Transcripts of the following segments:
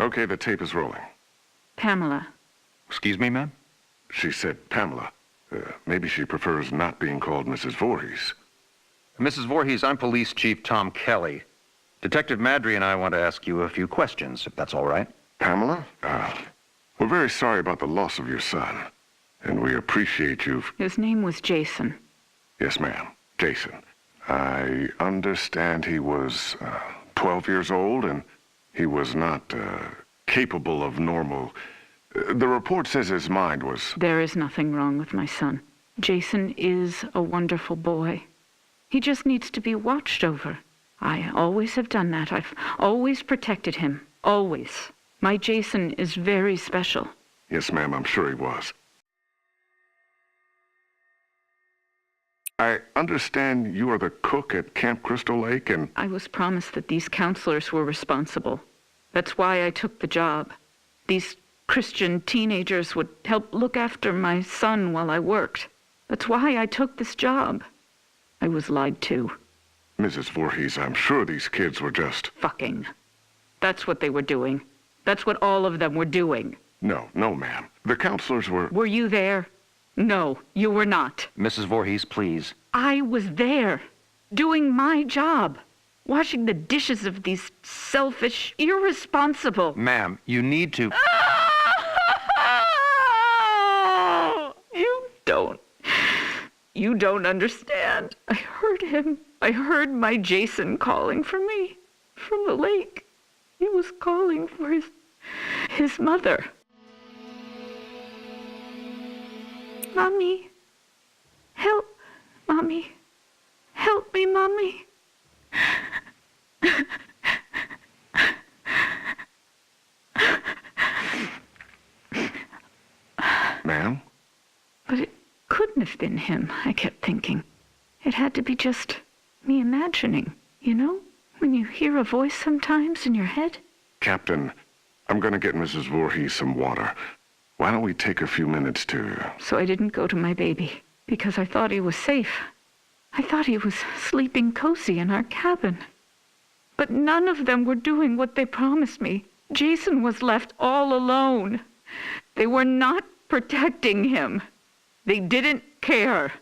Okay, the tape is rolling. Pamela. Excuse me, ma'am? She said Pamela. Maybe she prefers not being called Mrs. Voorhees. Mrs. Voorhees, I'm Police Chief Tom Kelly. Detective Madry and I want to ask you a few questions, if that's all right. Pamela? We're very sorry about the loss of your son. And we appreciate you. His name was Jason. Yes, ma'am. Jason. I understand he was 12 years old and he was not capable of normal. The report says his mind was... There is nothing wrong with my son. Jason is a wonderful boy. He just needs to be watched over. I always have done that. I've always protected him. Always. My Jason is very special. Yes, ma'am, I'm sure he was. I understand you are the cook at Camp Crystal Lake and... I was promised that these counselors were responsible. That's why I took the job. These Christian teenagers would help look after my son while I worked. That's why I took this job. I was lied to. Mrs. Voorhees, I'm sure these kids were just... Fucking. That's what they were doing. That's what all of them were doing. No, ma'am. The counselors were... Were you there? No, you were not. Mrs. Voorhees, please. I was there, doing my job, washing the dishes of these selfish, irresponsible... Ma'am, you need to... You don't understand. I heard him. I heard my Jason calling for me from the lake. He was calling for his mother. Mommy, help, Mommy. Help me, Mommy. Ma'am? But it couldn't have been him, I kept thinking. It had to be just me imagining, you know? When you hear a voice sometimes in your head. Captain, I'm going to get Mrs. Voorhees some water. Why don't we take a few minutes to... So I didn't go to my baby, because I thought he was safe. I thought he was sleeping cozy in our cabin. But none of them were doing what they promised me. Jason was left all alone. They were not protecting him. They didn't care.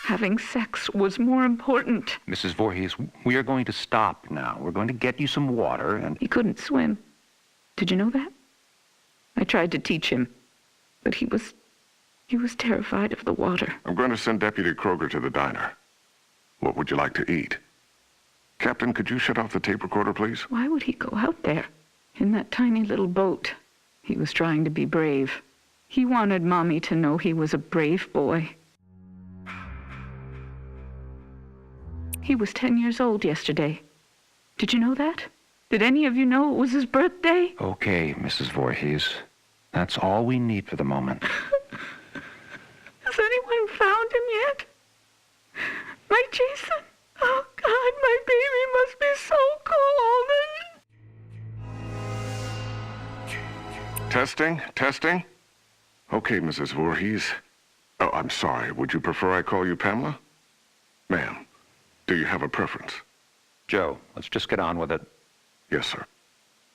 Having sex was more important. Mrs. Voorhees, we are going to stop now. We're going to get you some water and... He couldn't swim. Did you know that? I tried to teach him, but he was terrified of the water. I'm going to send Deputy Kroger to the diner. What would you like to eat? Captain, could you shut off the tape recorder, please? Why would he go out there in that tiny little boat? He was trying to be brave. He wanted Mommy to know he was a brave boy. He was 10 years old yesterday. Did you know that? Did any of you know it was his birthday? Okay, Mrs. Voorhees. That's all we need for the moment. Has anyone found him yet? My Jason? Oh, God, my baby must be so cold. Testing. Okay, Mrs. Voorhees. Oh, I'm sorry. Would you prefer I call you Pamela? Ma'am, do you have a preference? Joe, let's just get on with it. Yes, sir.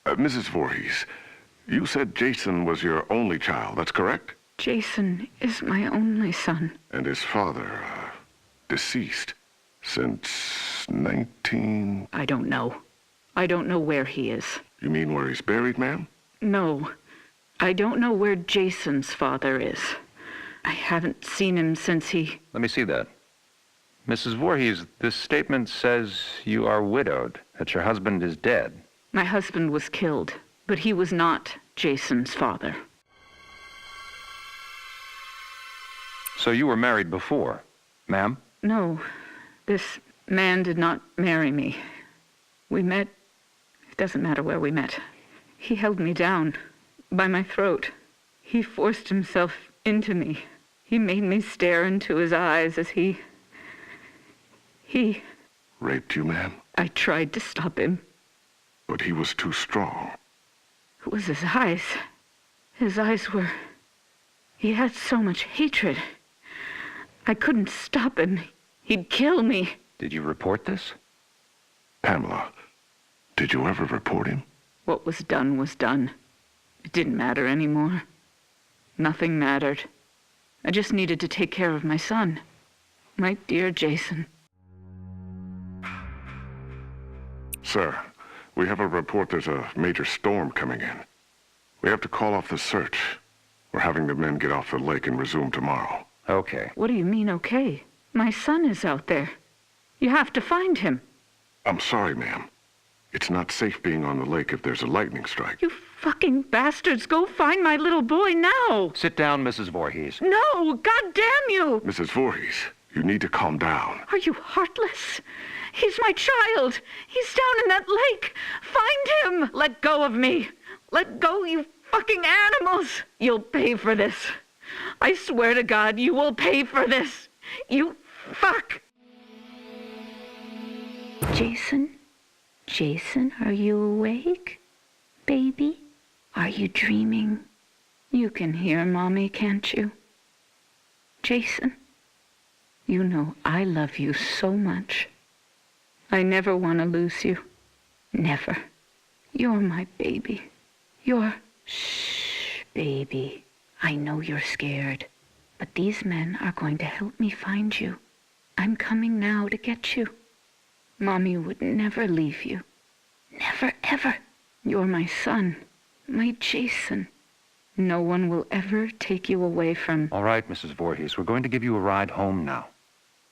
Mrs. Voorhees, you said Jason was your only child, that's correct? Jason is my only son. And his father, deceased since 19... I don't know. I don't know where he is. You mean where he's buried, ma'am? No. I don't know where Jason's father is. I haven't seen him since he... Let me see that. Mrs. Voorhees, this statement says you are widowed, that your husband is dead. My husband was killed, but he was not Jason's father. So you were married before, ma'am? No, this man did not marry me. We met... It doesn't matter where we met. He held me down by my throat. He forced himself into me. He made me stare into his eyes as he... Raped you, ma'am? I tried to stop him. But he was too strong. It was his eyes. His eyes were... He had so much hatred. I couldn't stop him. He'd kill me. Did you report this? Pamela, Did you ever report him? What was done was done. It didn't matter anymore. Nothing mattered. I just needed to take care of my son. My dear Jason. Sir, we have a report there's a major storm coming in. We have to call off the search. We're having the men get off the lake and resume tomorrow. Okay. What do you mean, okay? My son is out there. You have to find him. I'm sorry, ma'am. It's not safe being on the lake if there's a lightning strike. You fucking bastards, go find my little boy now! Sit down, Mrs. Voorhees. No, God damn you! Mrs. Voorhees, you need to calm down. Are you heartless? He's my child. He's down in that lake. Find him! Let go of me. Let go, you fucking animals! You'll pay for this. I swear to God, you will pay for this. You fuck! Jason? Jason, are you awake? Baby? Are you dreaming? You can hear Mommy, can't you? Jason, you know I love you so much. I never want to lose you. Never. You're my baby. Shh, baby. I know you're scared, but these men are going to help me find you. I'm coming now to get you. Mommy would never leave you. Never, ever. You're my son, my Jason. No one will ever take you away from... All right, Mrs. Voorhees, we're going to give you a ride home now.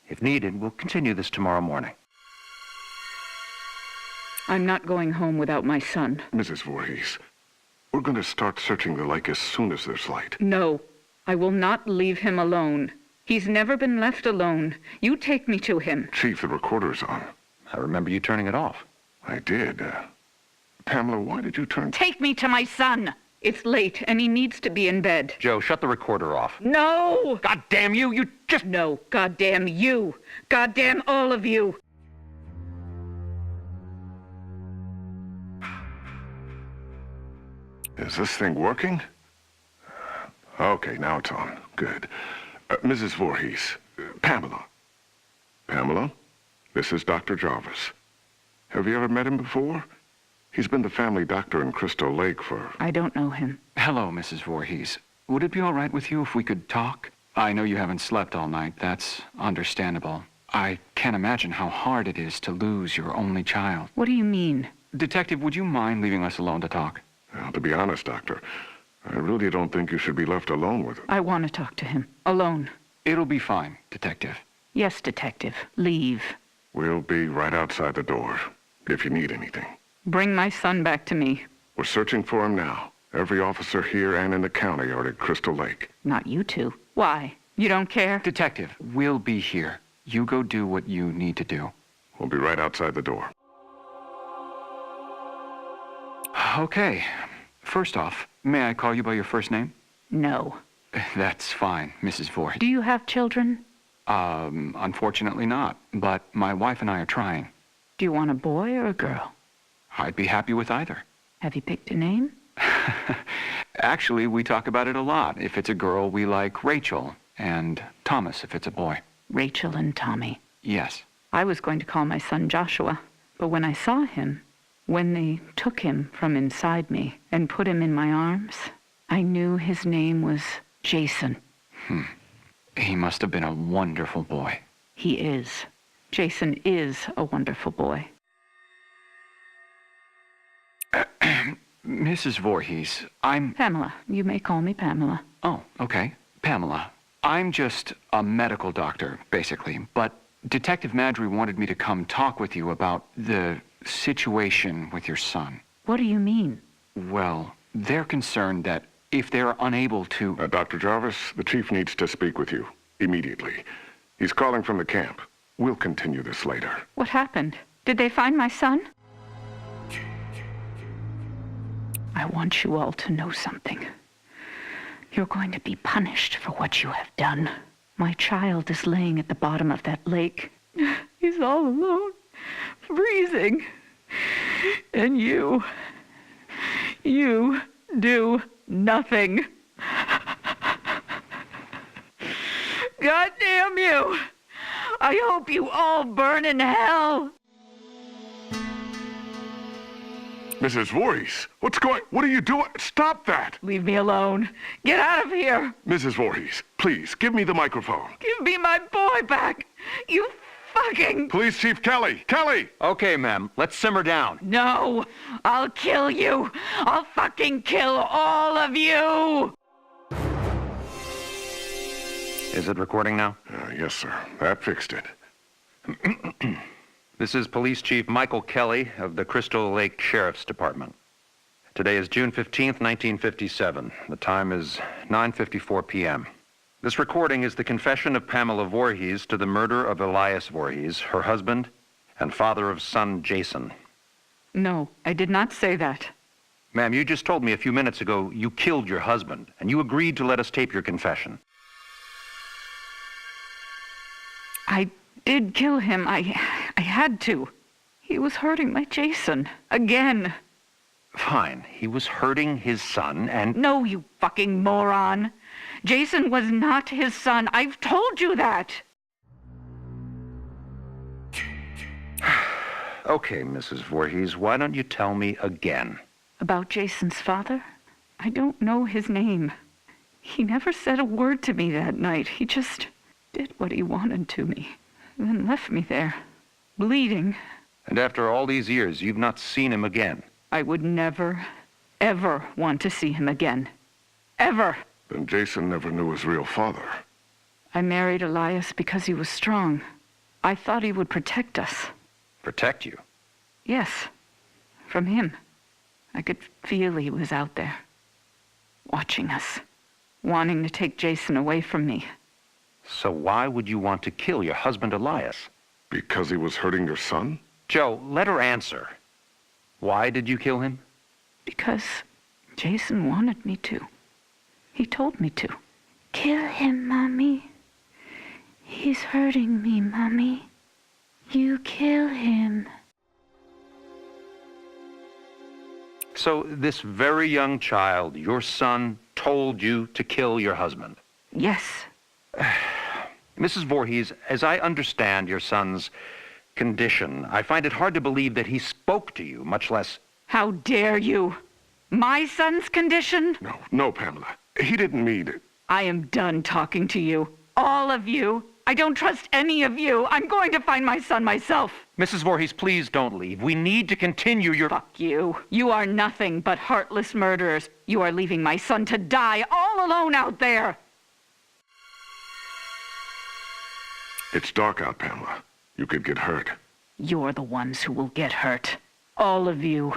If needed, we'll continue this tomorrow morning. I'm not going home without my son. Mrs. Voorhees, we're going to start searching the lake as soon as there's light. No, I will not leave him alone. He's never been left alone. You take me to him. Chief, the recorder's on. I remember you turning it off. I did. Pamela, why did you turn... Take me to my son. It's late, and he needs to be in bed. Joe, shut the recorder off. No! God damn you! You just... No, goddamn you. Goddamn all of you. Is this thing working? Okay, now it's on. Good. Mrs. Voorhees, Pamela. Pamela, this is Dr. Jarvis. Have you ever met him before? He's been the family doctor in Crystal Lake for... I don't know him. Hello, Mrs. Voorhees. Would it be all right with you if we could talk? I know you haven't slept all night. That's understandable. I can't imagine how hard it is to lose your only child. What do you mean? Detective, would you mind leaving us alone to talk? Well, to be honest, Doctor, I really don't think you should be left alone with him. I want to talk to him. Alone. It'll be fine, Detective. Yes, Detective. Leave. We'll be right outside the door, if you need anything. Bring my son back to me. We're searching for him now. Every officer here and in the county are at Crystal Lake. Not you two. Why? You don't care? Detective, we'll be here. You go do what you need to do. We'll be right outside the door. Okay. First off, may I call you by your first name? No. That's fine, Mrs. Voorhees. Do you have children? Unfortunately not, but my wife and I are trying. Do you want a boy or a girl? I'd be happy with either. Have you picked a name? Actually, we talk about it a lot. If it's a girl, we like Rachel, and Thomas if it's a boy. Rachel and Tommy. Yes. I was going to call my son Joshua, but when I saw him, when they took him from inside me and put him in my arms, I knew his name was Jason. He must have been a wonderful boy. He is. Jason is a wonderful boy. Mrs. Voorhees, I'm... Pamela. You may call me Pamela. Oh, okay. Pamela. I'm just a medical doctor, basically, but Detective Madry wanted me to come talk with you about the situation with your son. What do you mean? Well, they're concerned that if they're unable to... Dr. Jarvis, the chief needs to speak with you immediately. He's calling from the camp. We'll continue this later. What happened? Did they find my son? I want you all to know something. You're going to be punished for what you have done. My child is laying at the bottom of that lake. He's all alone, freezing. And you do nothing. God damn you! I hope you all burn in hell! Mrs. Voorhees, what are you doing? Stop that! Leave me alone. Get out of here. Mrs. Voorhees, please, give me the microphone. Give me my boy back. You fucking... Police Chief Kelly! Kelly! Okay, ma'am, let's simmer down. No, I'll kill you. I'll fucking kill all of you. Is it recording now? Yes, sir. That fixed it. This is Police Chief Michael Kelly of the Crystal Lake Sheriff's Department. Today is June 15th, 1957. The time is 9:54 p.m. This recording is the confession of Pamela Voorhees to the murder of Elias Voorhees, her husband, and father of son Jason. No, I did not say that. Ma'am, you just told me a few minutes ago you killed your husband, and you agreed to let us tape your confession. I did kill him. I had to. He was hurting my Jason. Again. Fine. He was hurting his son, and... No, you fucking moron. Jason was not his son. I've told you that. Okay, Mrs. Voorhees, why don't you tell me again? About Jason's father? I don't know his name. He never said a word to me that night. He just did what he wanted to me, then left me there, bleeding. And after all these years, you've not seen him again? I would never, ever want to see him again. Ever. Then Jason never knew his real father. I married Elias because he was strong. I thought he would protect us. Protect you? Yes, from him. I could feel he was out there, watching us, wanting to take Jason away from me. So why would you want to kill your husband Elias? Because he was hurting your son? Joe, let her answer. Why did you kill him? Because Jason wanted me to. He told me to. Kill him, Mommy. He's hurting me, Mommy. You kill him. So this very young child, your son, told you to kill your husband? Yes. Mrs. Voorhees, as I understand your son's condition, I find it hard to believe that he spoke to you, much less... How dare you? My son's condition? No, Pamela. He didn't mean it. I am done talking to you. All of you. I don't trust any of you. I'm going to find my son myself. Mrs. Voorhees, please don't leave. We need to continue your... Fuck you. You are nothing but heartless murderers. You are leaving my son to die all alone out there. It's dark out, Pamela. You could get hurt. You're the ones who will get hurt. All of you.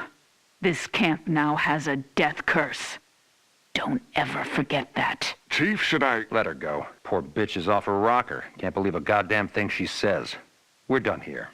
This camp now has a death curse. Don't ever forget that. Chief, should I... Let her go. Poor bitch is off her rocker. Can't believe a goddamn thing she says. We're done here.